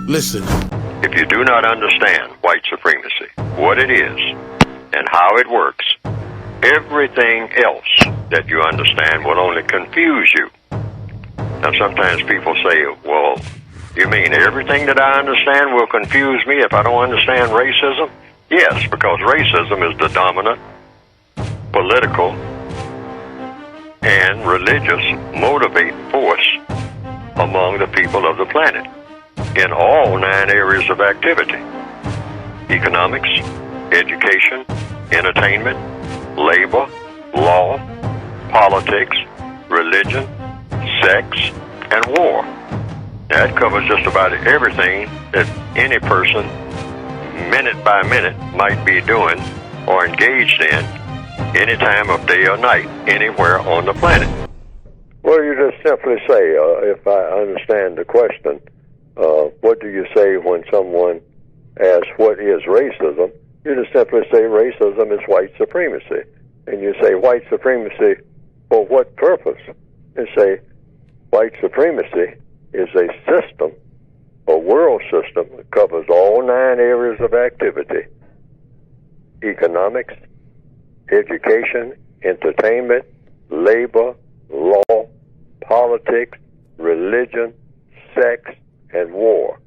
Listen. If you do not understand white supremacy, what it is, and how it works, everything else that you understand will only confuse you. Now, sometimes people say, well, you mean everything that I understand will confuse me if I don't understand racism? Yes, because racism is the dominant political and religious motivating force among the people of the planet in all 9 areas of activity: economics, education, entertainment, labor, law, politics, religion, sex, and war. That covers just about everything that any person, minute by minute, might be doing or engaged in any time of day or night, anywhere on the planet. Well, you just simply say, if I understand the question, what do you say when someone asks what is racism? You just simply say racism is white supremacy. And you say white supremacy for what purpose? And say white supremacy is a system, a world system that covers all 9 areas of activity: economics, education, entertainment, labor, law, politics, religion, sex, and war.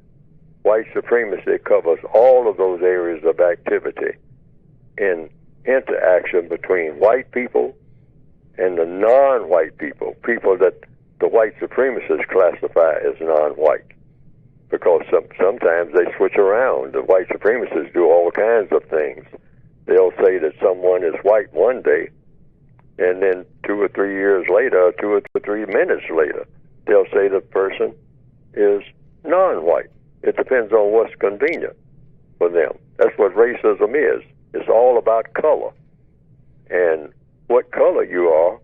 White supremacy covers all of those areas of activity in interaction between white people and the non-white people, people that the white supremacists classify as non-white, because sometimes they switch around. The white supremacists do all kinds of things. They'll say that someone is white one day, and then 2 or 3 years later, 2 or 3 minutes later, they'll say the person is non-white. It depends on what's convenient for them. That's what racism is. It's all about color. And what color you are,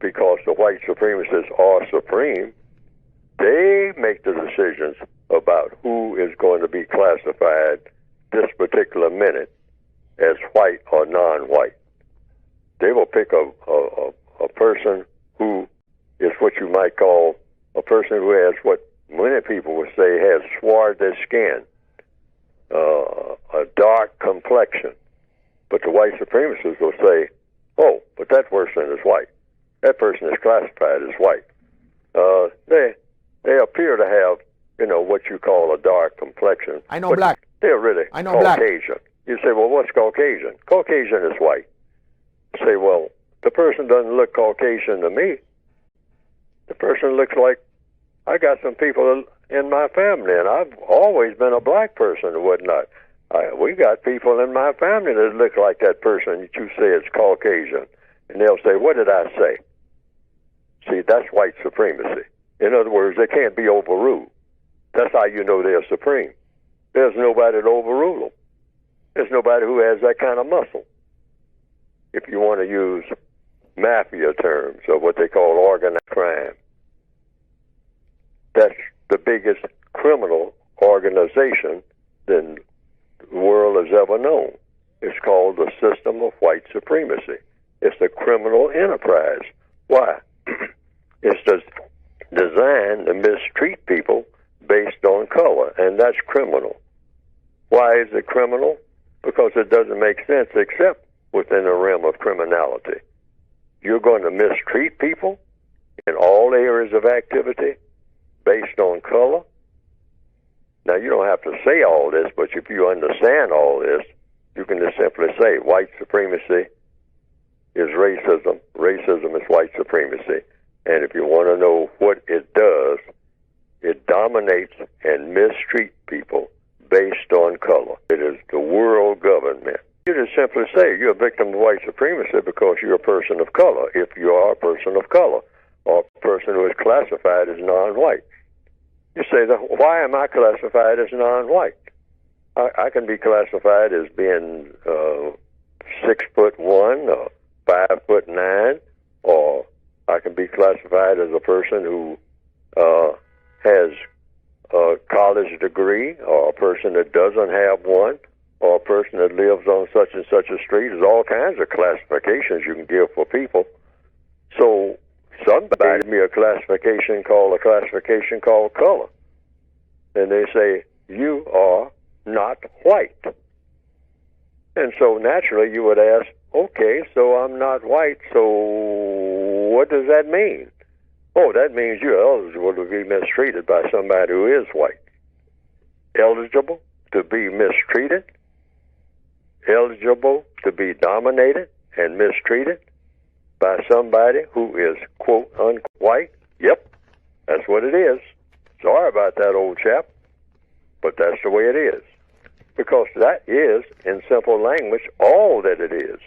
because the white supremacists are supreme, they make the decisions about who is going to be classified this particular minute as white or non-white. They will pick a person who is what you might call a person who has what many people would say has swarthy skin, a dark complexion. But the white supremacists will say, oh, but that person is white. That person is classified as white. They appear to have, what you call a dark complexion. I know black. They're really I know Caucasian. black. You say, well, what's Caucasian? Caucasian is white. You say, well, the person doesn't look Caucasian to me. The person looks like, I got some people in my family, and I've always been a black person and whatnot. We got people in my family that look like that person that you say is Caucasian. And they'll say, what did I say? See, that's white supremacy. In other words, they can't be overruled. That's how you know they're supreme. There's nobody to overrule them. There's nobody who has that kind of muscle. If you want to use mafia terms, or what they call organized crime, that's the biggest criminal organization that the world has ever known. It's called the system of white supremacy. It's a criminal enterprise. Why? It's just designed to mistreat people based on color, and that's criminal. Why is it criminal? Because it doesn't make sense except within the realm of criminality. You're going to mistreat people in all areas of activity based on color. Now, you don't have to say all this, but if you understand all this, you can just simply say white supremacy is racism. Racism is white supremacy. And if you want to know what it does, it dominates and mistreats people based on color. It is the world government. You just simply say you're a victim of white supremacy because you're a person of color, if you are a person of color, or a person who is classified as non-white. You say, why am I classified as non-white? I can be classified as being 6'1" or 5'9", or I can be classified as a person who has a college degree, or a person that doesn't have one, or a person that lives on such and such a street. There's all kinds of classifications you can give for people. So somebody gave me a classification called color. and they say, you are not white. And so naturally you would ask, okay, so I'm not white, so what does that mean? Oh, that means you're eligible to be mistreated by somebody who is white. Eligible to be mistreated? Eligible to be dominated and mistreated by somebody who is, quote, unquote, white? Yep, that's what it is. Sorry about that, old chap, but that's the way it is. Because that is, in simple language, all that it is.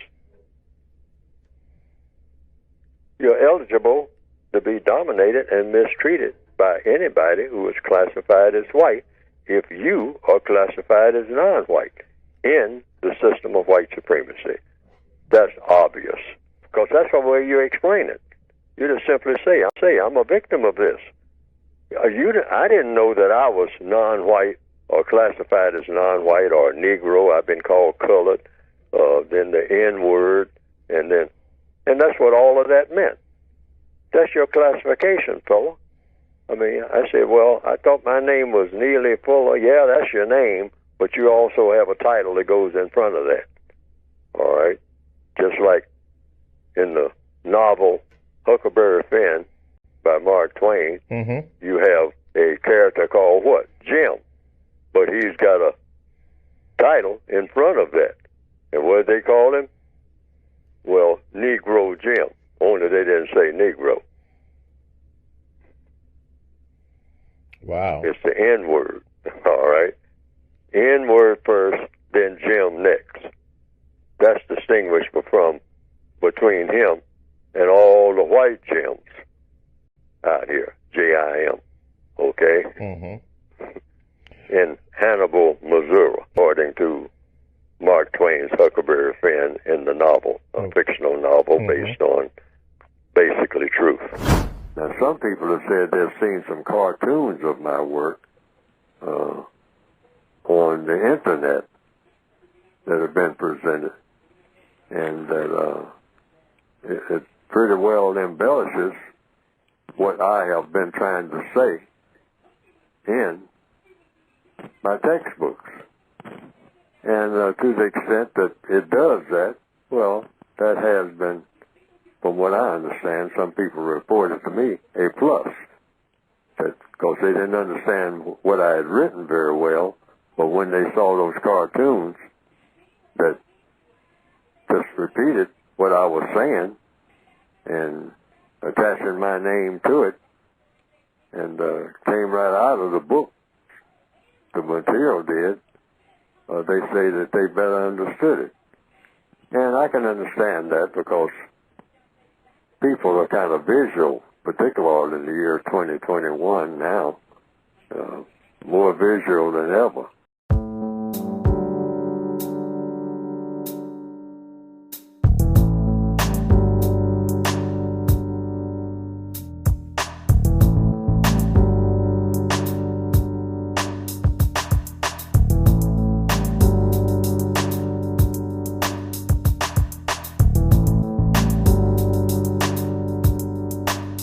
You're eligible to be dominated and mistreated by anybody who is classified as white if you are classified as non-white in the system of white supremacy. That's obvious, because that's the way you explain it. You just simply say, I'm a victim of this. I didn't know that I was non-white or classified as non-white or Negro. I've been called colored, then the N-word, and that's what all of that meant. That's your classification, fella. I mean, I said, well, I thought my name was Neely Fuller. Yeah, that's your name, but you also have a title that goes in front of that. All right? Just like in the novel Huckleberry Finn by Mark Twain, you have a character called what? Jim. But he's got a title in front of that. And what did they call him? Well, Negro Jim. Only they didn't say Negro. Wow. It's the N-word, all right? N-word first, then Jim next. That's distinguished between him and all the white Jims out here, J-I-M, okay? In Hannibal, Missouri, according to Mark Twain's Huckleberry Finn in the novel, a fictional novel based on basically truth. Now, some people have said they've seen some cartoons of my work on the internet that have been presented, and that it pretty well embellishes what I have been trying to say in my textbooks. And to the extent that it does that, well, that has been, from what I understand, some people reported to me, a plus. Because they didn't understand what I had written very well, but when they saw those cartoons that just repeated what I was saying and attaching my name to it, and came right out of the book, the material did, they say that they better understood it. And I can understand that because people are kind of visual, particularly in the year 2021 now, more visual than ever.